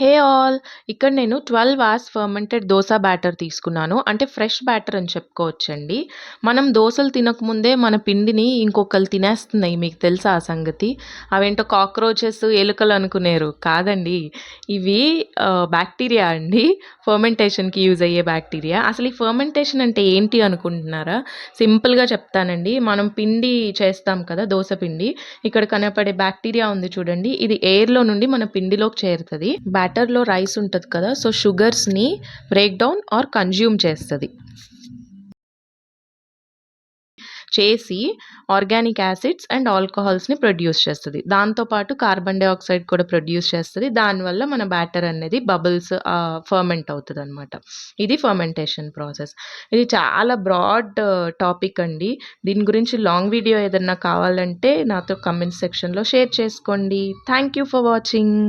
Hey all! ఇక్కడ నేను 12 hours fermented dosa batter తీసుకున్నాను. అంటే ఫ్రెష్ బ్యాటర్ అని చెప్పుకోవచ్చండి. మనం దోసలు తినకముందే మన పిండిని ఇంకొకళ్ళు తినేస్తున్నాయి. మీకు తెలుసా ఆ సంగతి? అవేంటో కాక్రోచెస్, ఎలుకలు అనుకునేరు. కాదండి. ఇవి బాక్టీరియా అండి. ఫెర్మెంటేషన్‌కి యూజ్ అయ్యే బాక్టీరియా. అసలు ఈ ఫెర్మెంటేషన్ అంటే ఏంటి అనుకుంటున్నారా? సింపుల్‌గా చెప్తానండి. మనం పిండి చేస్తాం కదా! దోస పిండి. ఇక్కడ కనపడే బాక్టీరియా ఉంది చూడండి. ఇది ఎయిర్‌లో నుండి మన పిండిలోకి చేరుతది. బ్యాటర్‌లో రైస్ ఉంటది కదా! సో, షుగర్స్‌ని బ్రేక్ డౌన్ ఆర్ కన్జ్యూమ్ చేస్తది. చేసి ఆర్గానిక్ యాసిడ్స్ అండ్ ఆల్కహాల్స్‌ని ప్రొడ్యూస్ చేస్తది. దాంతో పాటు కార్బన్ డయాక్సైడ్ కూడా ప్రొడ్యూస్ చేస్తది. దానివల్ల మన బ్యాటర్ అనేది బబుల్స్ ఫెర్మెంట్ అవుతదనమాట. ఇది ఫెర్మెంటేషన్ ప్రాసెస్. ఇది చాలా బ్రాడ్ టాపిక్ అండి. దీని గురించి లాంగ్ వీడియో ఏదన్నా కావాలంటే నాతో కామెంట్ సెక్షన్‌లో షేర్ చేసుకోండి. Thank you for watching.